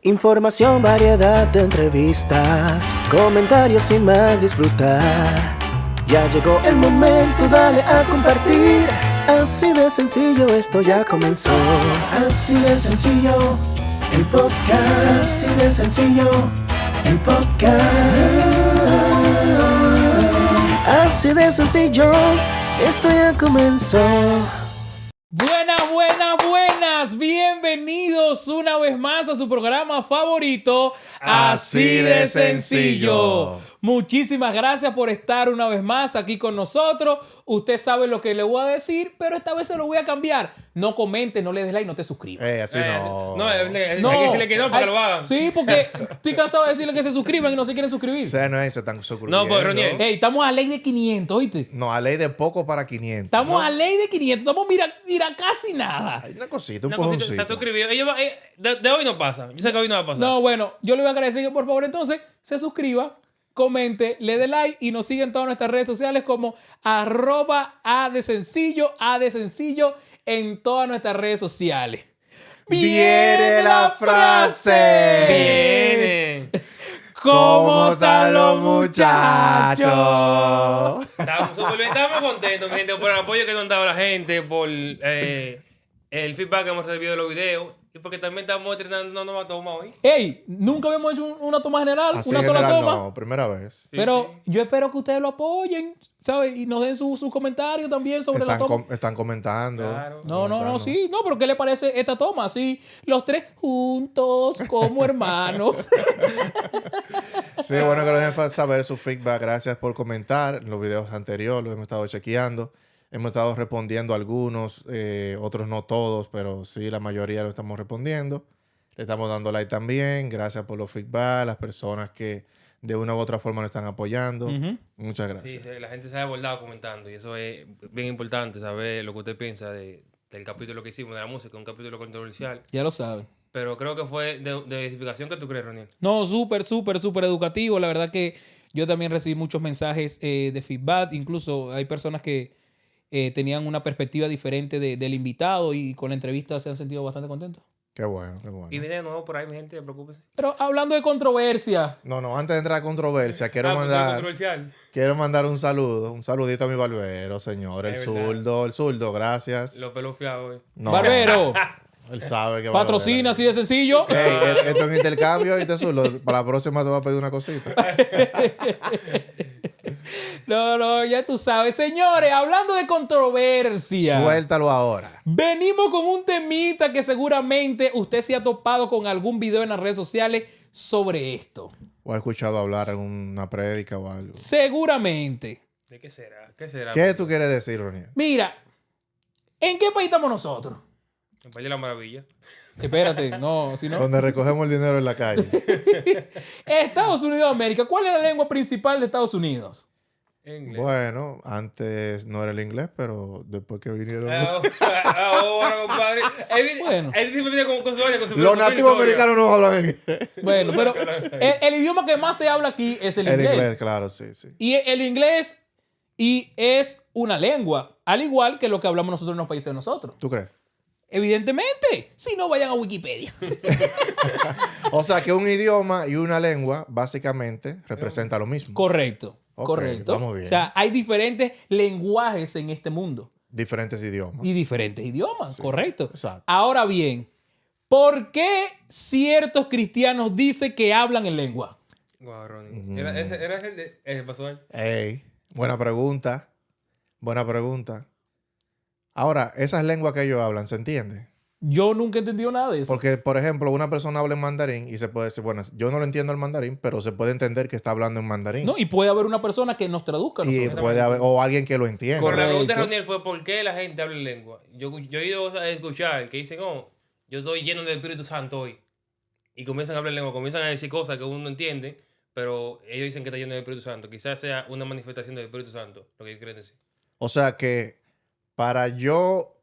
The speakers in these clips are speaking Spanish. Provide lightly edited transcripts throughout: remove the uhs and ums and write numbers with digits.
Información, variedad de entrevistas, comentarios y más disfrutar. Ya llegó el momento, dale a compartir. Así de sencillo, esto ya comenzó. Así de sencillo, el podcast. Así de sencillo, el podcast. Así de sencillo, esto ya comenzó. Buenas, bienvenidos una vez más a su programa favorito, Así de Sencillo. Muchísimas gracias por estar una vez más aquí con nosotros. Usted sabe lo que le voy a decir, pero esta vez se lo voy a cambiar. No comentes, no le des like, no te suscribas. Así no. No, hay que decirle que no para que lo hagan. Sí, porque estoy cansado de decirle que se suscriban y no se quieren suscribir. Ustedes no se están suscribiendo. No, pues, Roniel. Hey, estamos a ley de 500, ¿oíste? No, a ley de poco para 500. Estamos a ley de 500, estamos mira casi nada. Hay una cosita, un Una cosita, pojoncito. se suscribió. De hoy no pasa. Yo sé que hoy no va a pasar. No, bueno, yo le voy a agradecer que por favor entonces se suscriba, comente, le dé like y nos siga en todas nuestras redes sociales como @adesencillo en todas nuestras redes sociales. ¡Viene la frase! Viene. ¿Cómo están los muchachos? Estamos súper bien. Estamos contentos, mi gente, por el apoyo que nos han dado la gente, por el feedback que hemos recibido de los videos y porque también estamos estrenando una nueva toma hoy. Ey, nunca habíamos hecho una toma general, Así una en sola general, toma. no, primera vez. Sí, Pero sí. yo espero que ustedes lo apoyen, ¿sabes? Y nos den sus comentarios también sobre la toma. Están comentando. Claro. No, sí. No, pero ¿qué le parece esta toma? Así, los tres juntos como hermanos. Sí, bueno que nos dejen saber su feedback. Gracias por comentar. Los videos anteriores los hemos estado chequeando. Hemos estado respondiendo algunos, otros no todos, pero sí, la mayoría lo estamos respondiendo. Le estamos dando like también. Gracias por los feedback, las personas que de una u otra forma nos están apoyando. Ujú. Muchas gracias. Sí, la gente se ha desbordado comentando y eso es bien importante, saber lo que usted piensa del capítulo que hicimos de la música, un capítulo controversial. Ya lo saben. Pero creo que fue de edificación que tú crees, Roniel. No, súper educativo. La verdad que yo también recibí muchos mensajes de feedback. Incluso hay personas que tenían una perspectiva diferente del invitado y con la entrevista se han sentido bastante contentos. Qué bueno, qué bueno. Y viene de nuevo por ahí, mi gente, preocúpese. Pero hablando de controversia, No, antes de entrar a controversia, quiero controversial. mandar un saludo, un saludito a mi barbero, señor, el Es verdad. zurdo, gracias. Los pelos fiados hoy. No, Barbero, Él sabe que patrocina así de sencillo. Esto es un intercambio y te zurdo. Para la próxima te voy a pedir una cosita. No, ya tú sabes. Señores, hablando de controversia, Suéltalo ahora. venimos con un temita que seguramente usted se ha topado con algún video en las redes sociales sobre esto. O he escuchado hablar en una prédica o algo. Seguramente. ¿De qué será? ¿Qué será? ¿Qué tú quieres decir, Roniel? Mira, ¿en qué país estamos nosotros? El País de la Maravilla. Espérate, no, si no. Donde recogemos el dinero en la calle. Estados Unidos de América. ¿Cuál es la lengua principal de Estados Unidos? En inglés. Bueno, antes no era el inglés, pero después que vinieron... Ahora, compadre. Bueno. Él siempre viene con su vaina, con su Los filosofía nativos y historia. americanos no hablan inglés. Bueno, pero el idioma que más se habla aquí es el El inglés. inglés, claro, sí. Y el inglés es una lengua, al igual que lo que hablamos nosotros en los países de nosotros. ¿Tú crees? Evidentemente, si no vayan a Wikipedia. O sea, que un idioma y una lengua básicamente representa lo mismo. Correcto, Ok, correcto. vamos bien. O sea, hay diferentes lenguajes en este mundo Diferentes idiomas. y diferentes idiomas, correcto. exacto. Ahora bien, ¿por qué ciertos cristianos dicen que hablan en lengua? Guau, Ronnie. Era el de... pasó ahí. Ey, buena pregunta. Buena pregunta. Ahora, esas lenguas que ellos hablan, ¿se entiende? Yo nunca he entendido nada de eso. Porque, por ejemplo, una persona habla en mandarín y se puede decir, bueno, yo no lo entiendo el mandarín, pero se puede entender que está hablando en mandarín. No, y puede haber una persona que nos traduzca. Y nosotros. puede haber, o alguien que lo entienda. Pero la pregunta de Correcto. Roniel fue ¿por qué la gente habla en lengua? Yo he ido a escuchar que dicen, oh, yo estoy lleno del Espíritu Santo hoy. Y comienzan a hablar en lengua, comienzan a decir cosas que uno no entiende, pero ellos dicen que está lleno del Espíritu Santo. Quizás sea una manifestación del Espíritu Santo, lo que ellos quieren decir. O sea que para yo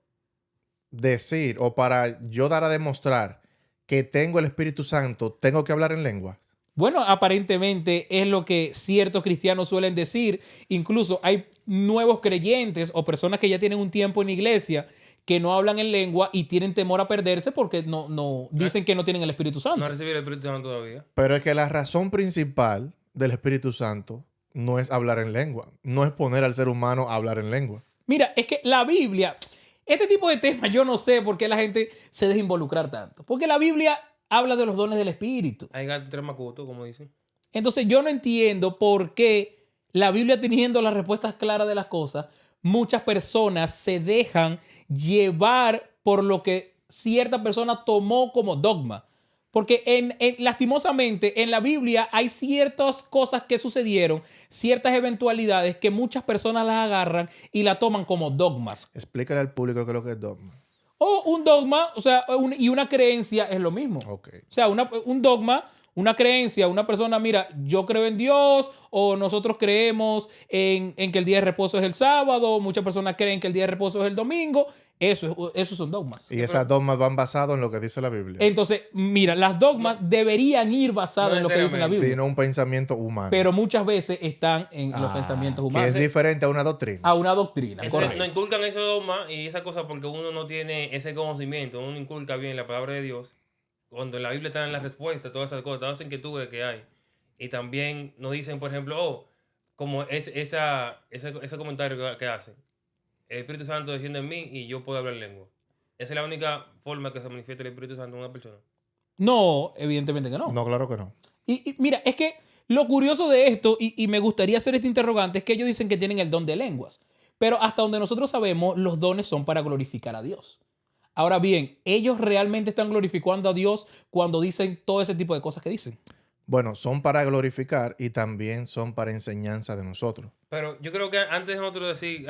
decir o para yo dar a demostrar que tengo el Espíritu Santo, tengo que hablar en lengua. Bueno, aparentemente es lo que ciertos cristianos suelen decir. Incluso hay nuevos creyentes o personas que ya tienen un tiempo en la iglesia que no hablan en lengua y tienen temor a perderse porque dicen que no tienen el Espíritu Santo. No recibí el Espíritu Santo todavía. Pero es que la razón principal del Espíritu Santo no es hablar en lengua, no es poner al ser humano a hablar en lengua. Mira, es que la Biblia, este tipo de temas yo no sé por qué la gente se deja involucrar tanto. Porque la Biblia habla de los dones del Espíritu. Hay gato tres macutos, como dicen. Entonces yo no entiendo por qué la Biblia, teniendo las respuestas claras de las cosas, muchas personas se dejan llevar por lo que cierta persona tomó como dogma. Porque lastimosamente en la Biblia hay ciertas cosas que sucedieron, ciertas eventualidades que muchas personas las agarran y la toman como dogmas. Explícale al público qué es lo que es dogma. O un dogma, o sea, y una creencia es lo mismo. Ok. O sea, un dogma, una creencia, una persona, mira, yo creo en Dios, o nosotros creemos en que el día de reposo es el sábado, muchas personas creen que el día de reposo es el domingo. Esos son dogmas. Y esas dogmas van basadas en lo que dice la Biblia. Entonces, mira, las dogmas deberían ir basadas No en lo que dice la Biblia. Sino un pensamiento humano. Pero muchas veces están en los pensamientos Que humanos. es diferente a una doctrina. A una doctrina. Correcto. No inculcan esos dogmas y esa cosa porque uno no tiene ese conocimiento. Uno no inculca bien la palabra de Dios. Cuando en la Biblia están las respuestas, todas esas cosas, todas las inquietudes que hay. Y también nos dicen, por ejemplo, como ese comentario que hacen. El Espíritu Santo desciende en mí y yo puedo hablar lengua. Esa es la única forma que se manifiesta el Espíritu Santo en una persona. No, evidentemente que no. No, claro que no. Y mira, es que lo curioso de esto, y me gustaría hacer este interrogante, es que ellos dicen que tienen el don de lenguas. Pero hasta donde nosotros sabemos, los dones son para glorificar a Dios. Ahora bien, ellos realmente están glorificando a Dios cuando dicen todo ese tipo de cosas que dicen. Bueno, son para glorificar y también son para enseñanza de nosotros. Pero yo creo que antes de nosotros decir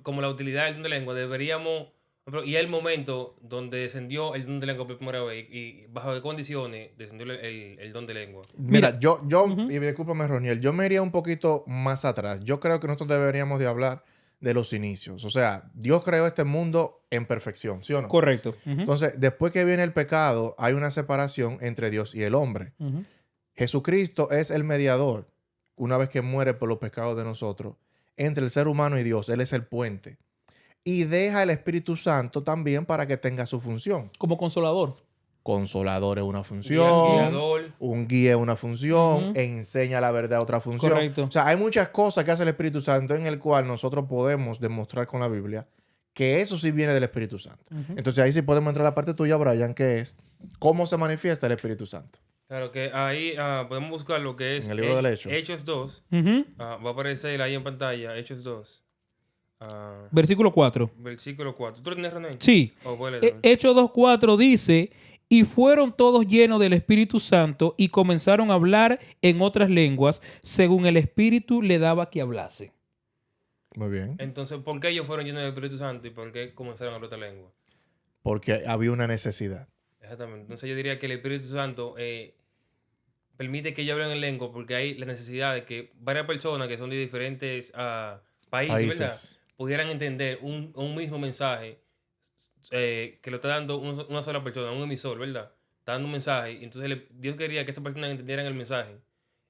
como la utilidad del don de lengua, deberíamos... Y el momento donde descendió el don de lengua por primera vez y bajo qué condiciones descendió el don de lengua. Mira, y discúlpame, Roniel, yo me iría un poquito más atrás. Yo creo que nosotros deberíamos de hablar de los inicios. O sea, Dios creó este mundo en perfección, ¿sí o no? Correcto. Entonces, después que viene el pecado, hay una separación entre Dios y el hombre. Jesucristo es el mediador, una vez que muere por los pecados de nosotros, entre el ser humano y Dios. Él es el puente. Y deja el Espíritu Santo también para que tenga su función. Como consolador. Consolador es una función. Un guía es una función. Enseña la verdad otra función. Correcto. O sea, hay muchas cosas que hace el Espíritu Santo en el cual nosotros podemos demostrar con la Biblia que eso sí viene del Espíritu Santo. Entonces ahí sí podemos entrar a la parte tuya, Brian, que es cómo se manifiesta el Espíritu Santo. Claro que ahí podemos buscar lo que es en el libro del Hechos. Hechos 2. Va a aparecer ahí en pantalla, Hechos 2. Versículo 4. Versículo 4. ¿Tú lo tienes, René? Sí. Hechos 2:4 dice: y fueron todos llenos del Espíritu Santo y comenzaron a hablar en otras lenguas según el Espíritu le daba que hablase. Muy bien. Entonces, ¿por qué ellos fueron llenos del Espíritu Santo y por qué comenzaron a hablar otra lengua? Porque había una necesidad. Exactamente. Entonces yo diría que el Espíritu Santo permite que ellos hablen en lengua porque hay la necesidad de que varias personas que son de diferentes países. ¿Verdad? Pudieran entender un mismo mensaje que lo está dando una sola persona, un emisor, ¿verdad? Está dando un mensaje. Y entonces Dios quería que esas personas entendieran el mensaje.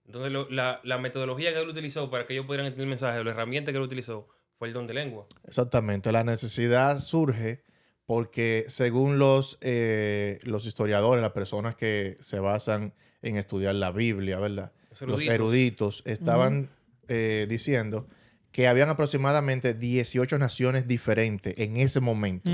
Entonces la metodología que él utilizó para que ellos pudieran entender el mensaje, la herramienta que él utilizó, fue el don de lengua. Exactamente. La necesidad surge porque según los historiadores, las personas que se basan en estudiar la Biblia, ¿verdad? Los eruditos estaban diciendo que habían aproximadamente 18 naciones diferentes en ese momento.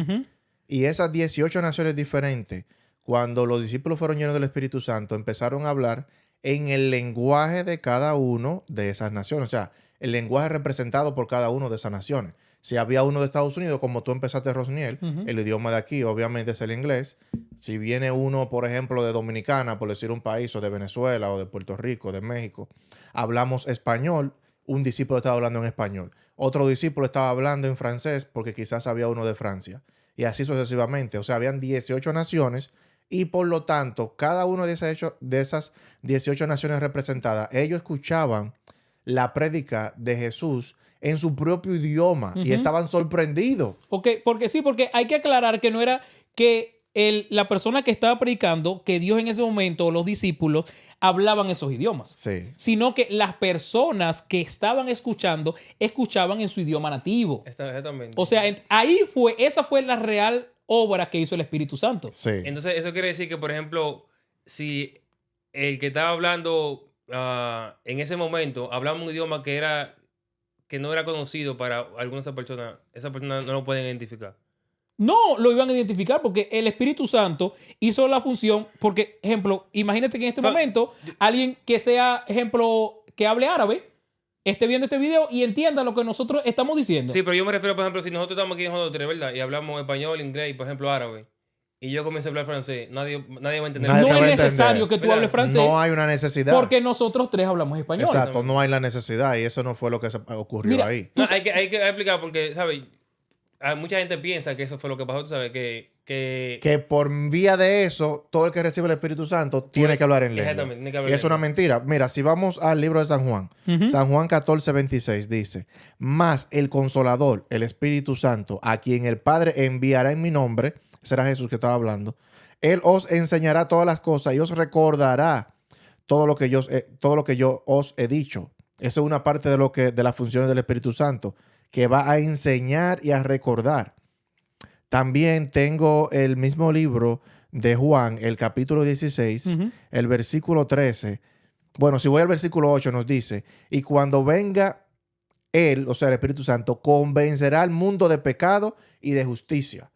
Y esas 18 naciones diferentes, cuando los discípulos fueron llenos del Espíritu Santo, empezaron a hablar en el lenguaje de cada uno de esas naciones. O sea, el lenguaje representado por cada uno de esas naciones. Si había uno de Estados Unidos, como tú empezaste, Rosniel, el idioma de aquí obviamente es el inglés. Si viene uno, por ejemplo, de Dominicana, por decir un país, o de Venezuela, o de Puerto Rico, de México, hablamos español. Un discípulo estaba hablando en español. Otro discípulo estaba hablando en francés porque quizás había uno de Francia. Y así sucesivamente. O sea, habían 18 naciones y por lo tanto, cada una de esas 18 naciones representadas, ellos escuchaban la prédica de Jesús en su propio idioma y estaban sorprendidos. Porque hay que aclarar que no era que la persona que estaba predicando, que Dios en ese momento, los discípulos, hablaban esos idiomas, Sí. sino que las personas que estaban escuchando, escuchaban en su idioma nativo. Exactamente. O sea, esa fue la real obra que hizo el Espíritu Santo. Sí. Entonces, eso quiere decir que, por ejemplo, si el que estaba hablando en ese momento hablaba un idioma que no era conocido para algunas personas, esa persona no lo pueden identificar. No lo iban a identificar porque el Espíritu Santo hizo la función, porque, ejemplo, imagínate que en este Pero, momento alguien que sea, ejemplo, que hable árabe, esté viendo este video y entienda lo que nosotros estamos diciendo. Sí, pero yo me refiero, por ejemplo, si nosotros estamos aquí nosotros tres, ¿verdad? Y hablamos español, inglés y, por ejemplo, árabe. Y yo comienzo a hablar francés. Nadie va a entender. Nadie No te va a es entender. necesario que tú ¿Verdad? hables francés No hay una necesidad. porque nosotros tres hablamos español. Exacto, no hay la necesidad y eso no fue lo que ocurrió Mira, ahí. No, hay que explicar porque, ¿sabes? Mucha gente piensa que eso fue lo que pasó, tú sabes, Que por vía de eso, todo el que recibe el Espíritu Santo tiene que hablar en lengua. Exactamente, tiene que hablar Y en es una lengua. mentira. Mira, si vamos al libro de San Juan, San Juan 14:26 dice, mas el Consolador, el Espíritu Santo, a quien el Padre enviará en mi nombre, será Jesús que estaba hablando, él os enseñará todas las cosas y os recordará todo lo que yo os he dicho. Esa es una parte de las funciones del Espíritu Santo, que va a enseñar y a recordar. También tengo el mismo libro de Juan, el capítulo 16, el versículo 13. Bueno, si voy al versículo 8 nos dice, y cuando venga él, o sea, el Espíritu Santo, convencerá al mundo de pecado y de justicia.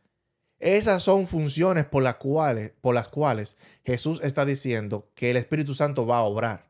Esas son funciones por las cuales Jesús está diciendo que el Espíritu Santo va a obrar.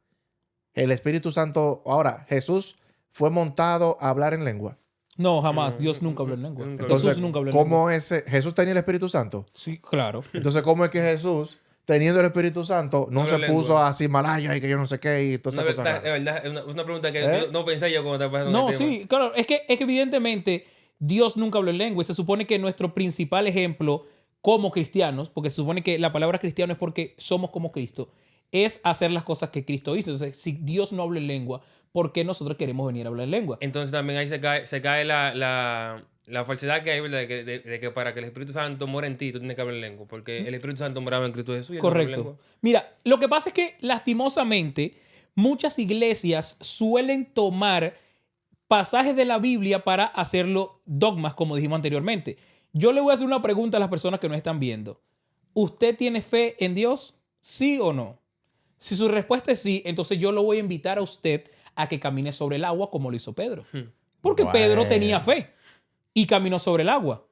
El Espíritu Santo, ahora, Jesús fue montado a hablar en lengua. No, jamás. Dios nunca habló en lengua. Nunca. Entonces, Jesús nunca habló en lengua. ¿cómo Jesús tenía el Espíritu Santo? Sí, claro. Entonces, ¿cómo es que Jesús, teniendo el Espíritu Santo, no se habla puso lengua? así Himalaya y que yo no sé qué y todas No, esas cosas de raras? verdad, es una pregunta que ¿Eh? no pensé yo cuando estaba pasando No, el tema. sí, claro. Es que evidentemente Dios nunca habló en lengua y se supone que nuestro principal ejemplo como cristianos, porque se supone que la palabra cristiano es porque somos como Cristo, es hacer las cosas que Cristo hizo. Entonces, si Dios no habla en lengua, ¿por qué nosotros queremos venir a hablar en lengua? Entonces también ahí se cae la falsedad que hay, ¿verdad? De que para que el Espíritu Santo muera en ti, tú tienes que hablar en lengua. Porque el Espíritu Santo moraba en Cristo Jesús. Y él no habla en Correcto. lengua. Mira, lo que pasa es que lastimosamente muchas iglesias suelen tomar pasajes de la Biblia para hacerlo dogmas, como dijimos anteriormente. Yo le voy a hacer una pregunta a las personas que nos están viendo. ¿Usted tiene fe en Dios? ¿Sí o no? Si su respuesta es sí, entonces yo lo voy a invitar a usted a que camine sobre el agua como lo hizo Pedro. Porque Bueno. Pedro tenía fe y caminó sobre el agua.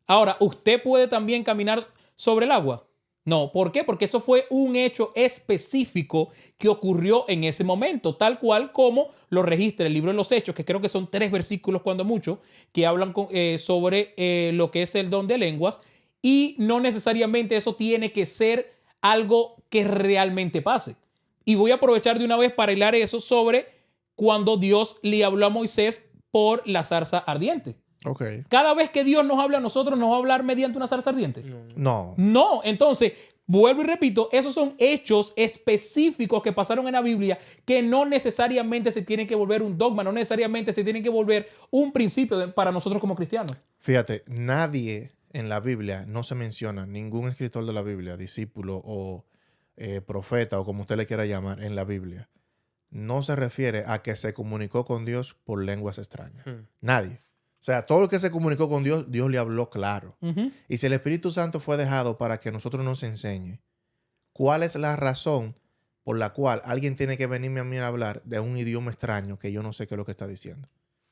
Ahora, ¿usted puede también caminar sobre el agua? No, ¿por qué? Porque eso fue un hecho específico que ocurrió en ese momento, tal cual como lo registra el libro de los Hechos, que creo que son 3 versículos cuando mucho, que hablan sobre lo que es el don de lenguas, y no necesariamente eso tiene que ser algo que realmente pase. Y voy a aprovechar de una vez para hilar eso sobre cuando Dios le habló a Moisés por la zarza ardiente. Ok. Cada vez que Dios nos habla a nosotros, ¿nos va a hablar mediante una zarza ardiente? No. No, entonces, vuelvo y repito, esos son hechos específicos que pasaron en la Biblia que no necesariamente se tienen que volver un dogma, no necesariamente se tienen que volver un principio para nosotros como cristianos. Fíjate, nadie en la Biblia, no se menciona, ningún escritor de la Biblia, discípulo o profeta o como usted le quiera llamar en la Biblia, no se refiere a que se comunicó con Dios por lenguas extrañas. Nadie. O sea, todo lo que se comunicó con Dios, Dios le habló claro. Y si el Espíritu Santo fue dejado para que nosotros nos enseñe, ¿cuál es la razón por la cual alguien tiene que venirme a mí a hablar de un idioma extraño que yo no sé qué es lo que está diciendo?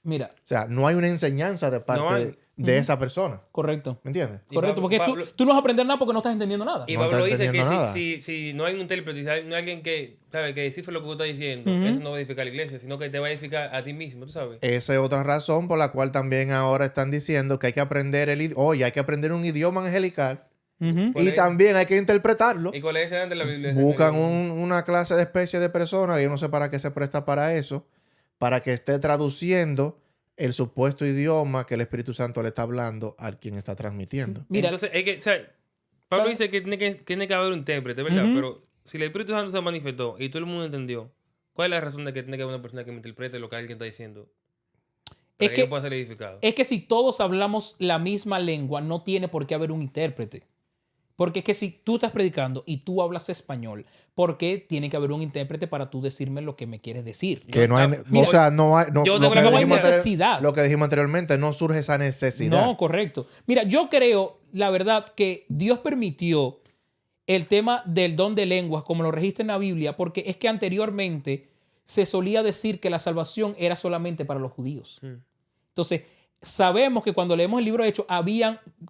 Mira, O sea, no hay una enseñanza de parte No hay. de esa persona. correcto. ¿Me entiendes? Y Correcto, porque Pablo- tú no vas a aprender nada porque no estás entendiendo nada. Y No Pablo está dice que entendiendo nada. si no hay un intérprete, si no hay alguien que, ¿sabe? Que descifre lo que tú estás diciendo, Ujú. eso no va a edificar la iglesia, sino que te va a edificar a ti mismo, tú sabes. Esa es otra razón por la cual también ahora están diciendo que hay que aprender hay que aprender un idioma angelical Ujú. ¿Cuál y es? también hay que interpretarlo. ¿Y cuál es ese de la Biblia? Buscan una clase de especie de persona, que yo no sé para qué se presta para eso, para que esté traduciendo el supuesto idioma que el Espíritu Santo le está hablando al quien está transmitiendo. Mira, Entonces, es que, o sea, Pablo Claro. dice que tiene que haber un intérprete, ¿verdad? Ujú. Pero si el Espíritu Santo se manifestó y todo el mundo entendió, ¿cuál es la razón de que tiene que haber una persona que me interprete lo que alguien está diciendo? Para Es que que- yo pueda ser edificado. es que si todos hablamos la misma lengua, no tiene por qué haber un intérprete. Porque es que si tú estás predicando y tú hablas español, ¿por qué tiene que haber un intérprete para tú decirme lo que me quieres decir? Que no hay, Mira, o sea, no hay, yo lo, tengo que la dijimos necesidad. lo que dijimos anteriormente, no surge esa necesidad. No, correcto. Mira, yo creo, la verdad, que Dios permitió el tema del don de lenguas, como lo registra en la Biblia, porque es que anteriormente se solía decir que la salvación era solamente para los judíos. Entonces, sabemos que cuando leemos el libro de Hechos,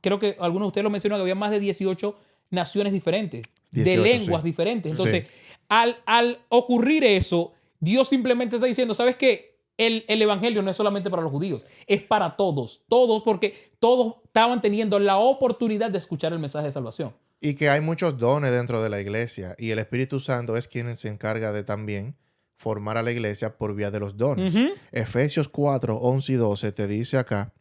creo que algunos de ustedes lo mencionaron, que había más de 18 naciones diferentes, 18, de lenguas sí. diferentes. Entonces, Sí. al ocurrir eso, Dios simplemente está diciendo, ¿sabes qué? El evangelio no es solamente para los judíos, es para todos, porque todos estaban teniendo la oportunidad de escuchar el mensaje de salvación. Y que hay muchos dones dentro de la iglesia y el Espíritu Santo es quien se encarga de también formar a la iglesia por vía de los dones. Ujú. Efesios 4, 11 y 12 te dice acá,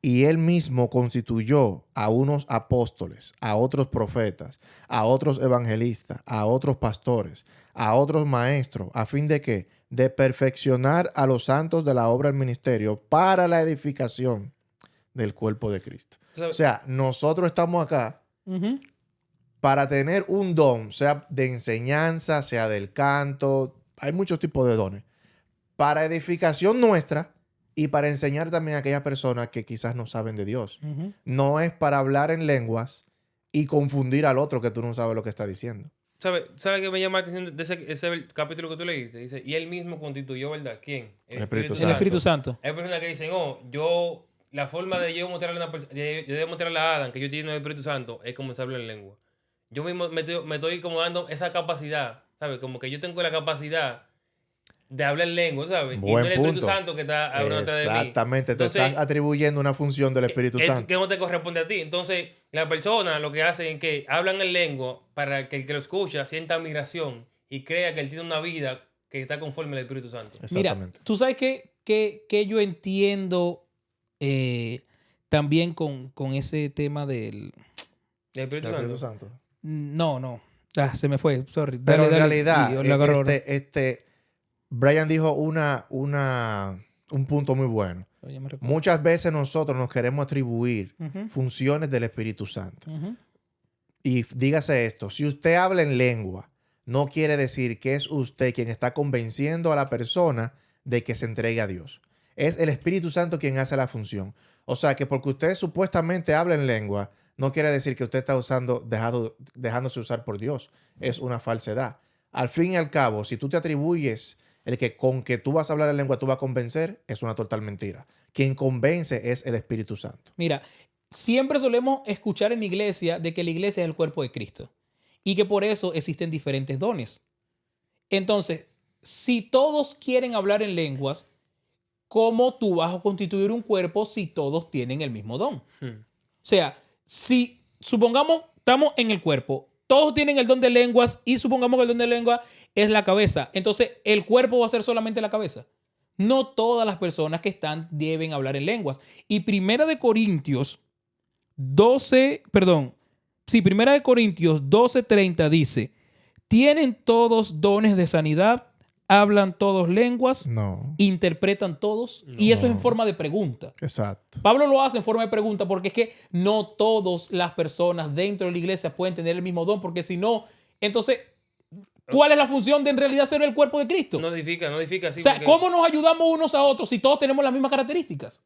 y él mismo constituyó a unos apóstoles, a otros profetas, a otros evangelistas, a otros pastores, a otros maestros, a fin de que de perfeccionar a los santos de la obra del ministerio para la edificación del cuerpo de Cristo. O sea, nosotros estamos acá Ujú. para tener un don, sea de enseñanza, sea del canto, hay muchos tipos de dones, para edificación nuestra y para enseñar también a aquellas personas que quizás no saben de Dios. Ujú. No es para hablar en lenguas y confundir al otro que tú no sabes lo que está diciendo. ¿Sabe qué me llama la atención de ese capítulo que tú leíste? Dice, y él mismo constituyó, ¿verdad? ¿Quién? El Espíritu El Espíritu Santo. Hay personas que dicen, la forma de yo mostrarle yo debo mostrarle a Adam que yo tengo el Espíritu Santo es como se habla en lengua. Yo mismo me estoy como dando esa capacidad, ¿sabes? Como que yo tengo la capacidad de hablar en lengua, ¿sabes? Y no Buen el Espíritu punto. Santo que está hablando atrás de mí. Exactamente, te Entonces, estás atribuyendo una función del Espíritu Santo. que no te corresponde a ti. Entonces, la persona lo que hace es que hablan en lengua para que el que lo escucha sienta admiración y crea que él tiene una vida que está conforme al Espíritu Santo. Mira, Exactamente. tú sabes que yo entiendo también con ese tema del... El Espíritu El Santo. Espíritu Santo. No. Ah, se me fue. Sorry. Pero en Dale, realidad, y lo agarro ahora. Brian dijo un punto muy bueno. Ya me recuerdo. Muchas veces nosotros nos queremos atribuir Ujú, funciones del Espíritu Santo. ujú. Y dígase esto, si usted habla en lengua, no quiere decir que es usted quien está convenciendo a la persona de que se entregue a Dios. Es el Espíritu Santo quien hace la función. O sea, que porque usted supuestamente habla en lengua, no quiere decir que usted está dejándose usar por Dios. Es una falsedad. Al fin y al cabo, si tú te atribuyes el que con que tú vas a hablar en lengua tú vas a convencer, es una total mentira. Quien convence es el Espíritu Santo. Mira, siempre solemos escuchar en la iglesia de que la iglesia es el cuerpo de Cristo y que por eso existen diferentes dones. Entonces, si todos quieren hablar en lenguas, ¿cómo tú vas a constituir un cuerpo si todos tienen el mismo don? O sea, si supongamos estamos en el cuerpo, todos tienen el don de lenguas y supongamos que el don de lengua es la cabeza, entonces el cuerpo va a ser solamente la cabeza. No todas las personas que están deben hablar en lenguas. Y Primera de Corintios 12:30 dice, ¿tienen todos dones de sanidad? ¿Hablan todos lenguas? No. ¿Interpretan todos? Y eso es en forma de pregunta. Exacto. Pablo lo hace en forma de pregunta porque es que no todas las personas dentro de la iglesia pueden tener el mismo don, porque si no, entonces, ¿cuál es la función de en realidad ser el cuerpo de Cristo? No edifica, sí. O sea, porque- ¿cómo nos ayudamos unos a otros si todos tenemos las mismas características?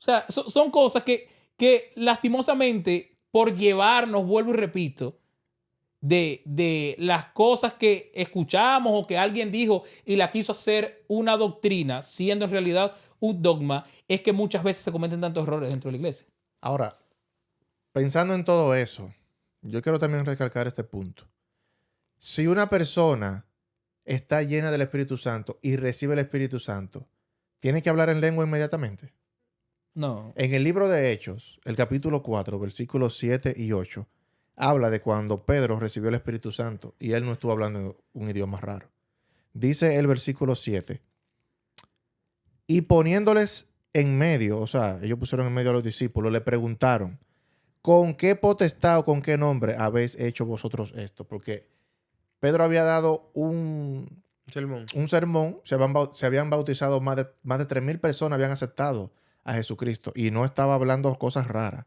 O sea, son cosas que lastimosamente, por llevarnos, vuelvo y repito, de las cosas que escuchamos o que alguien dijo y la quiso hacer una doctrina, siendo en realidad un dogma, es que muchas veces se cometen tantos errores dentro de la iglesia. Ahora, pensando en todo eso, yo quiero también recalcar este punto. Si una persona está llena del Espíritu Santo y recibe el Espíritu Santo, ¿tiene que hablar en lengua inmediatamente? No. En el libro de Hechos, el capítulo 4, versículos 7 y 8, habla de cuando Pedro recibió el Espíritu Santo y él no estuvo hablando un idioma raro. Dice el versículo 7, y poniéndoles en medio, o sea, ellos pusieron en medio a los discípulos, le preguntaron, ¿con qué potestad o con qué nombre habéis hecho vosotros esto? Porque Pedro había dado un sermón, se habían bautizado más de 3,000 personas, habían aceptado a Jesucristo y no estaba hablando cosas raras.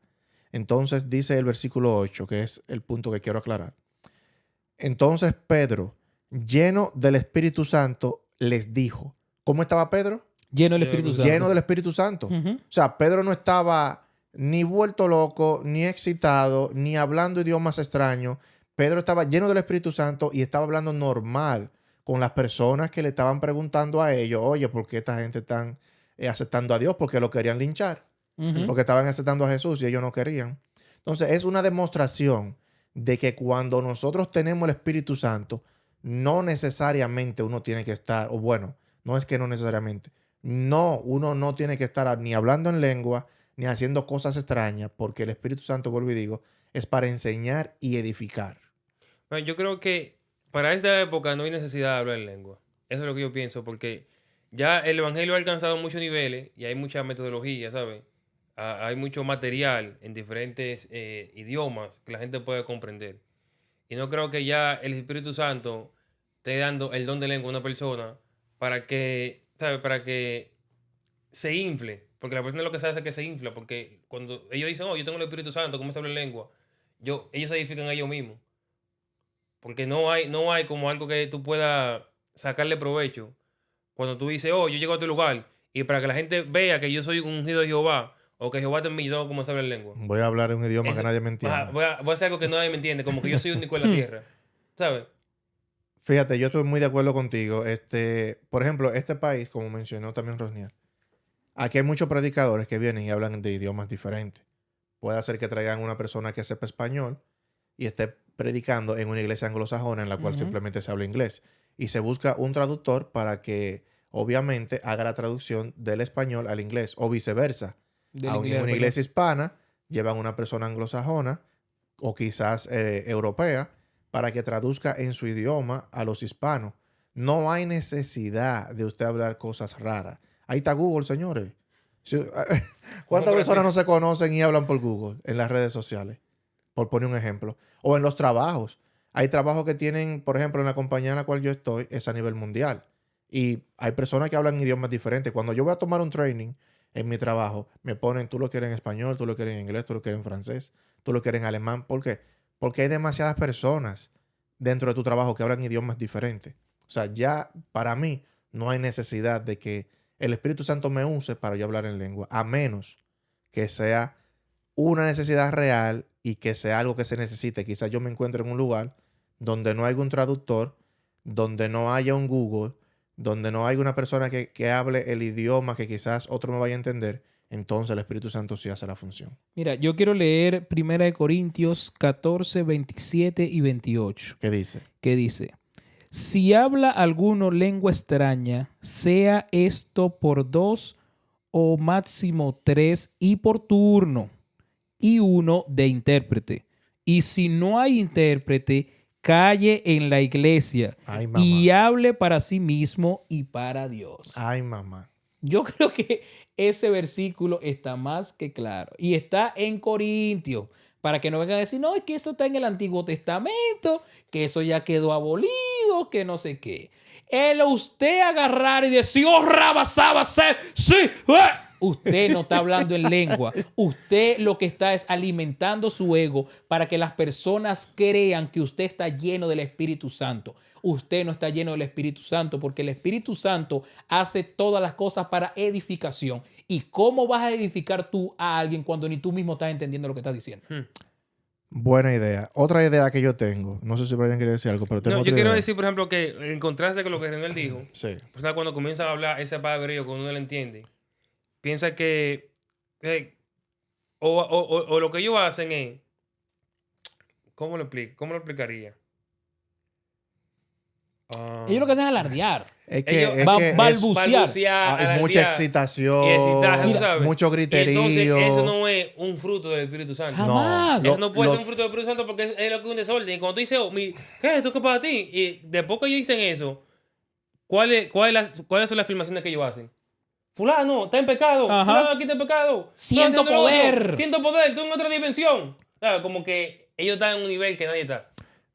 Entonces dice el versículo 8, que es el punto que quiero aclarar. Entonces Pedro, lleno del Espíritu Santo, les dijo. ¿Cómo estaba Pedro? Lleno del Espíritu Santo. Lleno del Espíritu Santo. Ujú. O sea, Pedro no estaba ni vuelto loco, ni excitado, ni hablando idiomas extraños. Pedro estaba lleno del Espíritu Santo y estaba hablando normal con las personas que le estaban preguntando a ellos, oye, ¿por qué esta gente están aceptando a Dios? Porque lo querían linchar. Ujú. Porque estaban aceptando a Jesús y ellos no querían. Entonces, es una demostración de que cuando nosotros tenemos el Espíritu Santo, no necesariamente uno tiene que estar, o bueno, no es que no necesariamente, no, uno no tiene que estar ni hablando en lengua, ni haciendo cosas extrañas, porque el Espíritu Santo, vuelvo y digo, es para enseñar y edificar. Bueno, yo creo que para esta época no hay necesidad de hablar en lengua. Eso es lo que yo pienso, porque ya el evangelio ha alcanzado muchos niveles y hay mucha metodología, ¿sabes? Hay mucho material en diferentes idiomas que la gente puede comprender. Y no creo que ya el Espíritu Santo esté dando el don de lengua a una persona para que, ¿sabes? Para que se infle. Porque la persona lo que se hace es que se infla. Porque cuando ellos dicen, oh, yo tengo el Espíritu Santo, ¿cómo se habla en lengua? Ellos se edifican a ellos mismos. Porque no hay como algo que tú puedas sacarle provecho. Cuando tú dices, oh, yo llego a tu lugar y para que la gente vea que yo soy un ungido de Jehová o que Jehová está en mí, yo tengo cómo se habla en lengua. Voy a hablar en un idioma Eso- que nadie me entienda. Voy a hacer algo que nadie me entiende, como que yo soy único en la tierra. ¿Sabes? Fíjate, yo estoy muy de acuerdo contigo. Por ejemplo, este país, como mencionó también Rosnier, aquí hay muchos predicadores que vienen y hablan de idiomas diferentes. Puede ser que traigan una persona que sepa español y esté predicando en una iglesia anglosajona en la cual Ujú. simplemente se habla inglés. Y se busca un traductor para que, obviamente, haga la traducción del español al inglés o viceversa. Del Aunque inglés en al una español. iglesia hispana llevan una persona anglosajona o quizás europea para que traduzca en su idioma a los hispanos. No hay necesidad de usted hablar cosas raras. Ahí está Google, señores. ¿Cuántas personas no se conocen y hablan por Google en las redes sociales? Por poner un ejemplo. O en los trabajos. Hay trabajos que tienen, por ejemplo, en la compañía en la cual yo estoy, es a nivel mundial. Y hay personas que hablan idiomas diferentes. Cuando yo voy a tomar un training en mi trabajo, me ponen, tú lo quieres en español, tú lo quieres en inglés, tú lo quieres en francés, tú lo quieres en alemán. ¿Por qué? Porque hay demasiadas personas dentro de tu trabajo que hablan idiomas diferentes. O sea, ya para mí no hay necesidad de que el Espíritu Santo me use para yo hablar en lengua, a menos que sea una necesidad real y que sea algo que se necesite. Quizás yo me encuentre en un lugar donde no haya un traductor, donde no haya un Google, donde no haya una persona que hable el idioma que quizás otro me vaya a entender. Entonces el Espíritu Santo sí hace la función. Mira, yo quiero leer 1 Corintios 14, 27 y 28, ¿Qué dice? que dice: si habla alguno lengua extraña, sea esto por 2 o máximo 3 y por turno, y uno de intérprete. Y si no hay intérprete, calle en la iglesia Ay, mamá. y hable para sí mismo y para Dios. Ay, mamá. Yo creo que ese versículo está más que claro. Y está en Corintios. Para que no vengan a decir, no, es que eso está en el Antiguo Testamento, que eso ya quedó abolido, que no sé qué. El usted agarrar y decir, oh, rabasaba, sí, usted no está hablando en lengua. Usted lo que está es alimentando su ego para que las personas crean que usted está lleno del Espíritu Santo. Usted no está lleno del Espíritu Santo porque el Espíritu Santo hace todas las cosas para edificación. ¿Y cómo vas a edificar tú a alguien cuando ni tú mismo estás entendiendo lo que estás diciendo? Buena idea. Otra idea que yo tengo. No sé si Brian quiere decir algo, pero tengo No, otra yo quiero idea. decir, por ejemplo, que en contraste con lo que Renel dijo, Sí. o sea, cuando comienzan a hablar ese palabrerío que uno no le entiende, piensa que o lo que ellos hacen es, ¿cómo lo explicaría? Ellos lo que hacen es alardear. Es que, Ellos- balbucear. hay mucha excitación, y excitarse, tú sabes. mucho Y griterío. entonces eso no es un fruto del Espíritu Santo. Jamás. Eso no puede ser un fruto del Espíritu Santo porque es lo que es un desorden. Y cuando tú dices, oh, ¿qué es esto que es para ti? Y después que ellos dicen eso, ¿cuáles son las afirmaciones que ellos hacen? Fulano, está en pecado. Ajá. Fulano, aquí está en pecado. Siento Fulano, está en otro. poder. Siento poder. Tú en otra dimensión. ¿Sabes? Como que ellos están en un nivel que nadie está.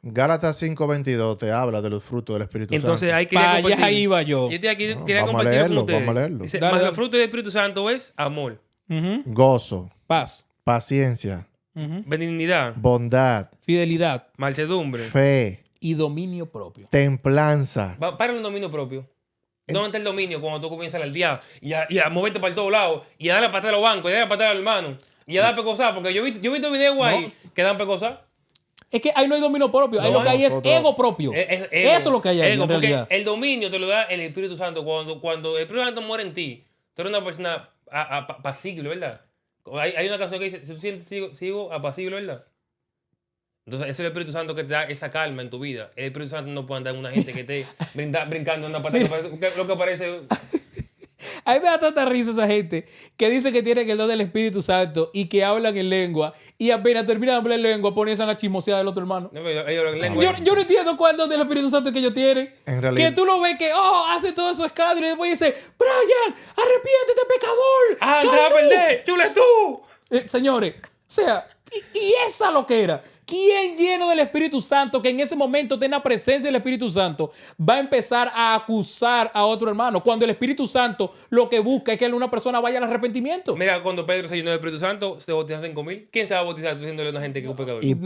Gálatas 5:22 te habla de los frutos del Espíritu Entonces Santo. hay que Para allá iba yo. Yo quería No, quería vamos a compartirlo leerlo, con ustedes. vamos a leerlo. Dice, Dale, mas dale. el fruto del Espíritu Santo es amor, Ujú. Gozo, Paz, paciencia, benignidad, bondad, Fidelidad mansedumbre. fe, y dominio propio. templanza. Para el dominio propio. ¿Dónde está el dominio cuando tú comienzas a aldear y a moverte para todos lados y a darle patada a los bancos y a darle patada al hermano y a dar pecosar? Porque yo he visto videos ahí que dan pecosar. Es que ahí no hay dominio propio. Ahí No, lo que hay es nosotros- ego propio. Ego. Eso es lo que hay ahí, Ego, en porque realidad. el dominio te lo da el Espíritu Santo. Cuando el Espíritu Santo muere en ti, tú eres una persona apacible, ¿verdad? Hay una canción que dice, si tú sientes sigo apacible, ¿verdad? Entonces, ese es el Espíritu Santo que te da esa calma en tu vida. El Espíritu Santo no puede andar en una gente que esté brincando en una patada. Lo que parece... A mí me da tanta risa esa gente que dice que tienen el don del Espíritu Santo y que hablan en lengua y apenas terminan de hablar en lengua comienzan a chismosear del otro hermano. No, pero ellos hablan lengua. Yo no entiendo cuál don del Espíritu Santo que ellos tienen. En realidad- Que tú lo ves que, hace todo eso escándalo y después dice, Brian, arrepiéntete, pecador. ¡Ah, te vas a perder! ¡Chula tú! Señores, o sea, y esa lo que era. ¿Quién lleno del Espíritu Santo, que en ese momento tenga presencia del Espíritu Santo, va a empezar a acusar a otro hermano? Cuando el Espíritu Santo lo que busca es que una persona vaya al arrepentimiento. Mira, cuando Pedro se llenó del Espíritu Santo, se bautizaron 5,000. ¿Quién se va a bautizar tú diciéndole a una gente que es un pecador? Y No,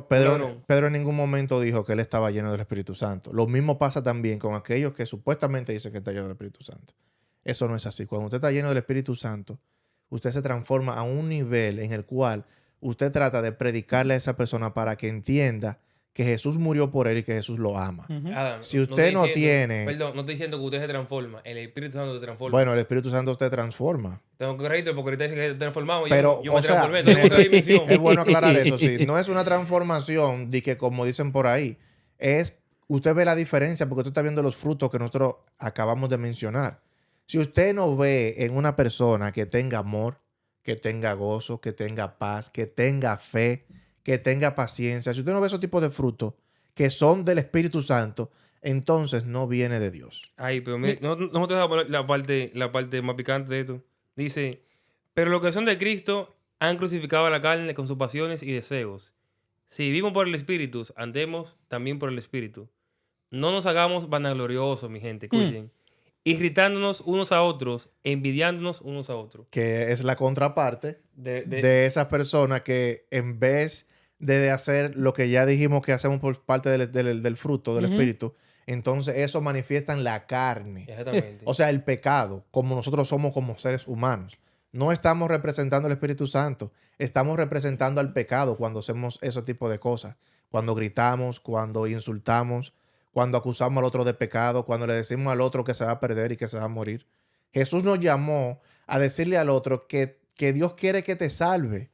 Pedro no. en ningún momento dijo que él estaba lleno del Espíritu Santo. Lo mismo pasa también con aquellos que supuestamente dicen que está lleno del Espíritu Santo. Eso no es así. Cuando usted está lleno del Espíritu Santo, usted se transforma a un nivel en el cual usted trata de predicarle a esa persona para que entienda que Jesús murió por él y que Jesús lo ama. Adam, Si usted no estoy diciendo- tiene- Perdón, no estoy diciendo que usted se transforma. El Espíritu Santo te transforma. Bueno, el Espíritu Santo te transforma. Tengo que corregirte porque ahorita dice que te transformamos. Pero, yo me o sea, transformé. Estoy en otra dimensión. es bueno aclarar eso, sí. No es una transformación de que, como dicen por ahí, es, usted ve la diferencia porque usted está viendo los frutos que nosotros acabamos de mencionar. Si usted no ve en una persona que tenga amor, que tenga gozo, que tenga paz, que tenga fe, que tenga paciencia, si usted no ve esos tipos de frutos que son del Espíritu Santo, entonces no viene de Dios. Ay, pero mira, no te dejo poner la parte más picante de esto. Dice, pero los que son de Cristo han crucificado a la carne con sus pasiones y deseos. Si vivimos por el Espíritu, andemos también por el Espíritu. No nos hagamos vanagloriosos, mi gente, escuchen. Irritándonos unos a otros, envidiándonos unos a otros. Que es la contraparte De- de esas personas que en vez de hacer lo que ya dijimos que hacemos por parte del fruto del Ujú. Espíritu, entonces eso manifiesta en la carne. Exactamente. O sea, el pecado, como nosotros somos como seres humanos. No estamos representando al Espíritu Santo, estamos representando al pecado cuando hacemos ese tipo de cosas. Cuando gritamos, cuando insultamos, cuando acusamos al otro de pecado, cuando le decimos al otro que se va a perder y que se va a morir. Jesús nos llamó a decirle al otro que Dios quiere que te salve,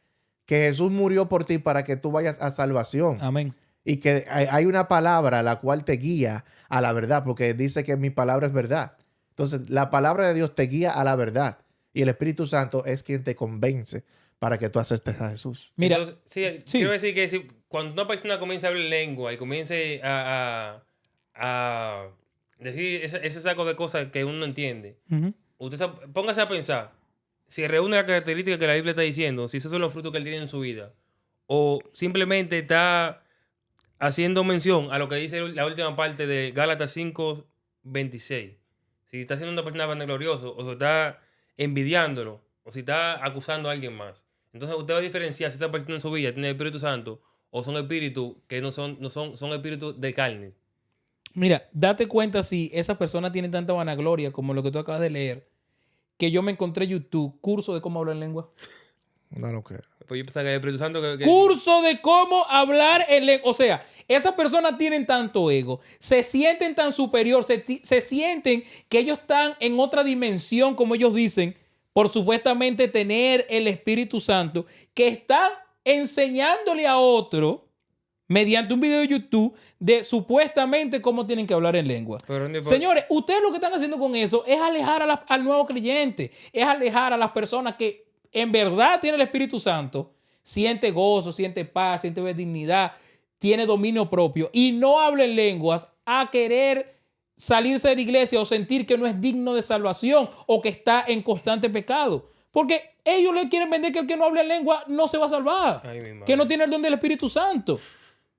que Jesús murió por ti para que tú vayas a salvación. Amén. Y que hay una palabra la cual te guía a la verdad, porque dice que mi palabra es verdad. Entonces, la palabra de Dios te guía a la verdad. Y el Espíritu Santo es quien te convence para que tú aceptes a Jesús. Mira, Entonces, sí, sí. quiero decir que cuando una persona comienza a hablar lengua y comience a decir ese saco de cosas que uno no entiende, ujú. póngase a pensar si reúne las características que la Biblia está diciendo, si esos son los frutos que él tiene en su vida, o simplemente está haciendo mención a lo que dice la última parte de Gálatas 5:26. Si está siendo una persona vanagloriosa, o si está envidiándolo, o si está acusando a alguien más. Entonces usted va a diferenciar si esa persona en su vida tiene el Espíritu Santo o son espíritus que son espíritus de carne. Mira, date cuenta si esa persona tiene tanta vanagloria como lo que tú acabas de leer, que yo me encontré en YouTube, curso de cómo hablar en lengua. No lo creo. Pues yo pensaba que el Espíritu Santo Curso de cómo hablar en lengua. O sea, esas personas tienen tanto ego, se sienten tan superior, se sienten que ellos están en otra dimensión, como ellos dicen, por supuestamente tener el Espíritu Santo, que están enseñándole a otro mediante un video de YouTube de supuestamente cómo tienen que hablar en lengua. Señores, ustedes lo que están haciendo con eso es alejar al nuevo creyente, es alejar a las personas que en verdad tienen el Espíritu Santo, siente gozo, siente paz, siente dignidad, tiene dominio propio y no habla en lenguas a querer salirse de la iglesia o sentir que no es digno de salvación o que está en constante pecado. Porque ellos le quieren vender que el que no habla en lengua no se va a salvar, Ay, mi madre. que no tiene el don del Espíritu Santo.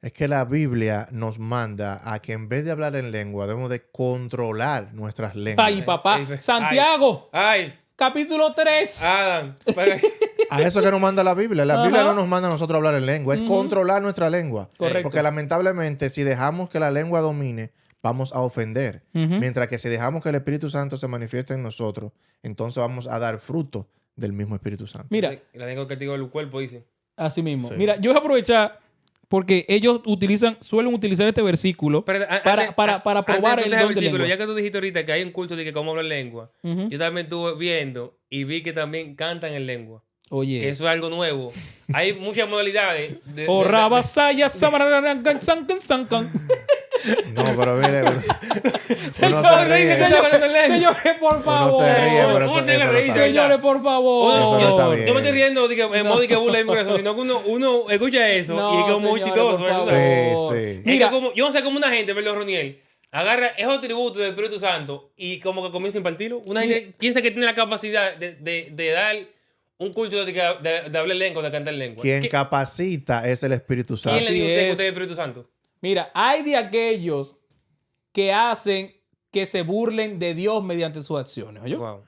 Es que la Biblia nos manda a que en vez de hablar en lengua, debemos de controlar nuestras lenguas. Ay, papá. Ay, Santiago, ¡Ay! capítulo 3. ¡Adam! A eso que nos manda la Biblia. La Ajá. Biblia no nos manda a nosotros hablar en lengua, es controlar nuestra lengua. Correcto. Porque lamentablemente, si dejamos que la lengua domine, vamos a ofender. Ujú. Mientras que si dejamos que el Espíritu Santo se manifieste en nosotros, entonces vamos a dar fruto del mismo Espíritu Santo. Mira, La lengua castigo del cuerpo, dice. así mismo. Sí. Mira, yo voy a aprovechar porque ellos suelen utilizar este versículo Pero, para probar antes el de don de versículo, lengua. ya que tú dijiste ahorita que hay un culto de que cómo hablar lengua, Ujú. yo también estuve viendo y vi que también cantan en lengua. Oye. Que eso es algo nuevo. Hay muchas modalidades. O rabasaya, samararangan, sancan, sancan. No, pero mire, uno Señores, se ríe. señores, por favor. Uno se ríe, pero eso Uno tiene que no reírse, está bien. Señores, por favor. Eso no está bien. Yo me estoy riendo de que, en modo de que burla de mi corazón, sino que uno escucha eso No, y es como muy señores, chistoso. por ¿verdad? favor. Sí, sí. Es Mira, que como, yo no sé cómo una gente, perdón, Roniel, agarra esos atributos del Espíritu Santo y como que comienza a impartirlo. Una gente piensa que tiene la capacidad de dar un culto de hablar lengua, de cantar lengua. Quien capacita es el Espíritu Santo. ¿Quién le dijo a Así usted que es. usted es el Espíritu Santo? mira, hay de aquellos que hacen que se burlen de Dios mediante sus acciones. ¿oyó? Wow.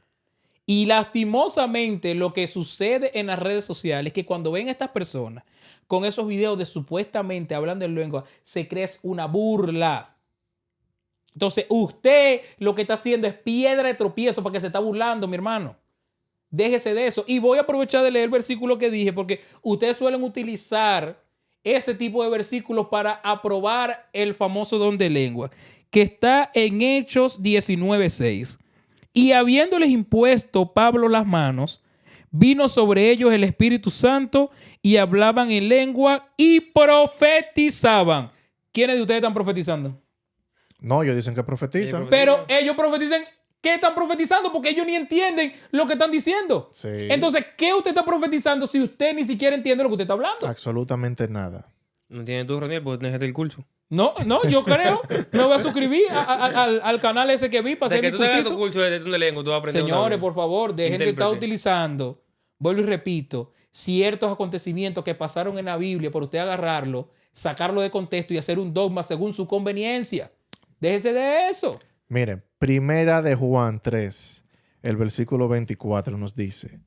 Y lastimosamente lo que sucede en las redes sociales es que cuando ven a estas personas con esos videos de supuestamente hablando en lengua, se cree una burla. Entonces usted lo que está haciendo es piedra de tropiezo porque se está burlando, mi hermano. Déjese de eso. Y voy a aprovechar de leer el versículo que dije porque ustedes suelen utilizar ese tipo de versículos para aprobar el famoso don de lengua, que está en Hechos 19:6. Y habiéndoles impuesto Pablo las manos, vino sobre ellos el Espíritu Santo y hablaban en lengua y profetizaban. ¿Quiénes de ustedes están profetizando? No, ellos dicen que profetizan. Sí, Pero ellos profetizan. ¿Qué están profetizando? Porque ellos ni entienden lo que están diciendo. Sí. Entonces, ¿qué usted está profetizando si usted ni siquiera entiende lo que usted está hablando? Absolutamente nada. No tienes tú, Roniel, porque tienes el curso. No, yo creo. Me voy a suscribir al canal ese que vi para De hacer que mi tú tengas tu cursito. curso de don de lengua, tú vas a aprender. Señores, por favor, dejen de estar Intérprete. utilizando, vuelvo y repito, ciertos acontecimientos que pasaron en la Biblia por usted agarrarlo, sacarlo de contexto y hacer un dogma según su conveniencia. Déjese de eso. Miren, primera de Juan 3, el versículo 24 nos dice,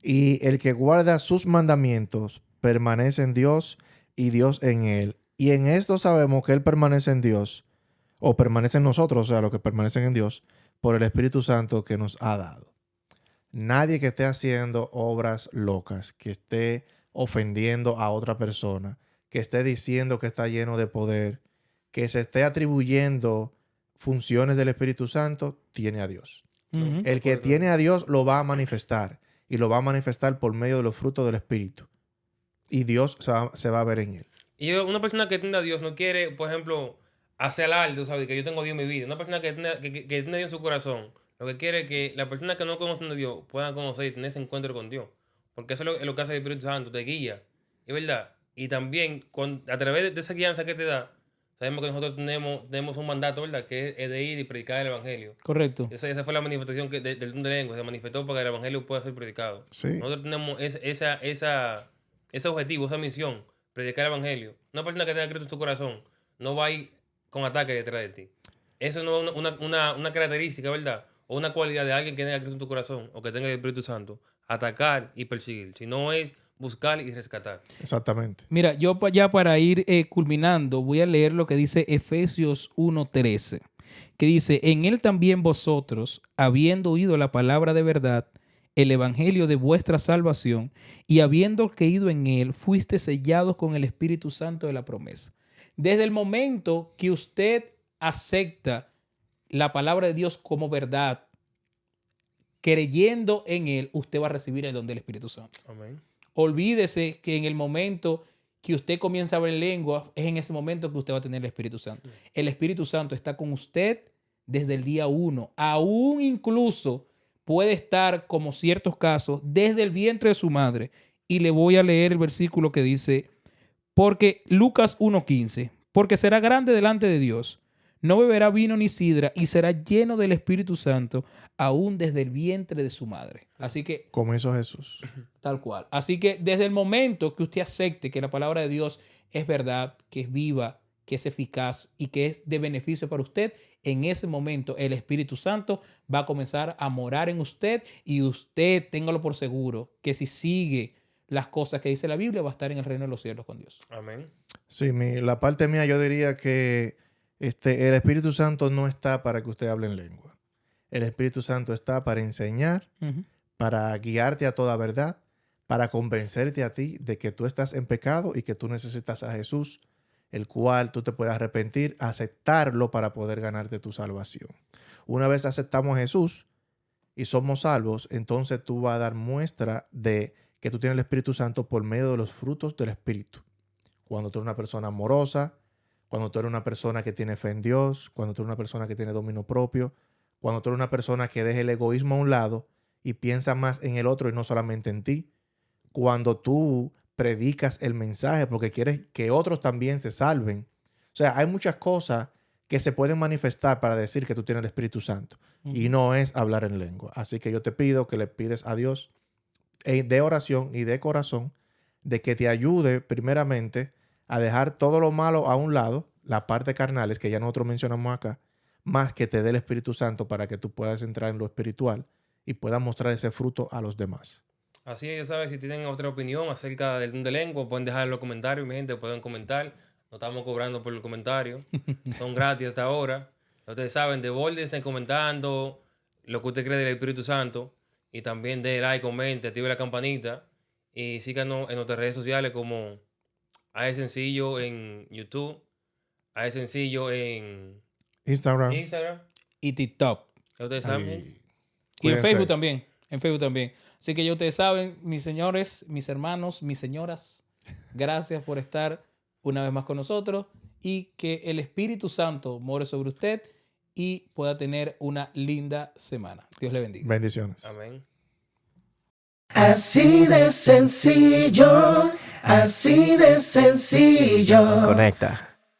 y el que guarda sus mandamientos permanece en Dios y Dios en él. Y en esto sabemos que él permanece en Dios, o permanece en nosotros, o sea, los que permanecen en Dios, por el Espíritu Santo que nos ha dado. Nadie que esté haciendo obras locas, que esté ofendiendo a otra persona, que esté diciendo que está lleno de poder, que se esté atribuyendo funciones del Espíritu Santo, tiene a Dios. Ujú. El que tiene a Dios lo va a manifestar y lo va a manifestar por medio de los frutos del Espíritu. Y Dios se va a ver en él. Y una persona que tiene a Dios no quiere, por ejemplo, hacer alarde, ¿sabes? Que yo tengo a Dios en mi vida. Una persona que tiene a Dios en su corazón, lo que quiere es que las personas que no conocen a Dios puedan conocer y tener ese encuentro con Dios. Porque eso es lo que hace el Espíritu Santo, te guía. Es verdad. Y también, a través de esa guianza que te da, sabemos que nosotros tenemos un mandato, ¿verdad? Que es de ir y predicar el Evangelio. Correcto. Esa fue la manifestación del don de lengua. Se manifestó para que el Evangelio pueda ser predicado. Sí. Nosotros tenemos ese objetivo, esa misión, predicar el Evangelio. Una persona que tenga Cristo en su corazón no va a ir con ataque detrás de ti. Eso no es una característica, ¿verdad? O una cualidad de alguien que tenga Cristo en tu corazón o que tenga el Espíritu Santo. Atacar y perseguir. Si no es buscar y rescatar. Exactamente. Mira, yo ya para ir culminando, voy a leer lo que dice Efesios 1:13, que dice, en él también vosotros, habiendo oído la palabra de verdad, el evangelio de vuestra salvación, y habiendo creído en él, fuiste sellados con el Espíritu Santo de la promesa. Desde el momento que usted acepta la palabra de Dios como verdad, creyendo en él, usted va a recibir el don del Espíritu Santo. Amén. Olvídese que en el momento que usted comienza a hablar lenguas, es en ese momento que usted va a tener el Espíritu Santo. El Espíritu Santo está con usted desde el día 1. Aún incluso puede estar, como ciertos casos, desde el vientre de su madre. Y le voy a leer el versículo que dice, porque Lucas 1:15, porque será grande delante de Dios. No beberá vino ni sidra y será lleno del Espíritu Santo aún desde el vientre de su madre. Así que Como hizo Jesús. tal cual. Así que desde el momento que usted acepte que la palabra de Dios es verdad, que es viva, que es eficaz y que es de beneficio para usted, en ese momento el Espíritu Santo va a comenzar a morar en usted y usted, téngalo por seguro, que si sigue las cosas que dice la Biblia, va a estar en el reino de los cielos con Dios. Amén. Sí, la parte mía yo diría que el Espíritu Santo no está para que usted hable en lengua. El Espíritu Santo está para enseñar, Ujú. para guiarte a toda verdad, para convencerte a ti de que tú estás en pecado y que tú necesitas a Jesús, el cual tú te puedes arrepentir, aceptarlo para poder ganarte tu salvación. Una vez aceptamos a Jesús y somos salvos, entonces tú vas a dar muestra de que tú tienes el Espíritu Santo por medio de los frutos del Espíritu. Cuando tú eres una persona amorosa, cuando tú eres una persona que tiene fe en Dios, cuando tú eres una persona que tiene dominio propio, cuando tú eres una persona que deja el egoísmo a un lado y piensa más en el otro y no solamente en ti, cuando tú predicas el mensaje porque quieres que otros también se salven. O sea, hay muchas cosas que se pueden manifestar para decir que tú tienes el Espíritu Santo y no es hablar en lengua. Así que yo te pido que le pides a Dios de oración y de corazón de que te ayude primeramente a dejar todo lo malo a un lado, la parte carnales que ya nosotros mencionamos acá, más que te dé el Espíritu Santo para que tú puedas entrar en lo espiritual y puedas mostrar ese fruto a los demás. Así que, ya sabes, si tienen otra opinión acerca del don de lengua, pueden dejar en los comentarios, mi gente, pueden comentar. No estamos cobrando por el comentario. Son gratis hasta ahora. Ustedes saben, devórdense comentando lo que usted cree del Espíritu Santo. Y también dé like, comente, active la campanita. Y síganos en nuestras redes sociales como AE Sencillo en YouTube, AE Sencillo en Instagram. Y TikTok. Ya ustedes saben. Ay, Y en cuídense. Facebook también. En Facebook también. Así que ya ustedes saben, mis señores, mis hermanos, mis señoras, gracias por estar una vez más con nosotros y que el Espíritu Santo more sobre usted y pueda tener una linda semana. Dios le bendiga. Bendiciones. Amén. Así de sencillo, así de sencillo. Conecta.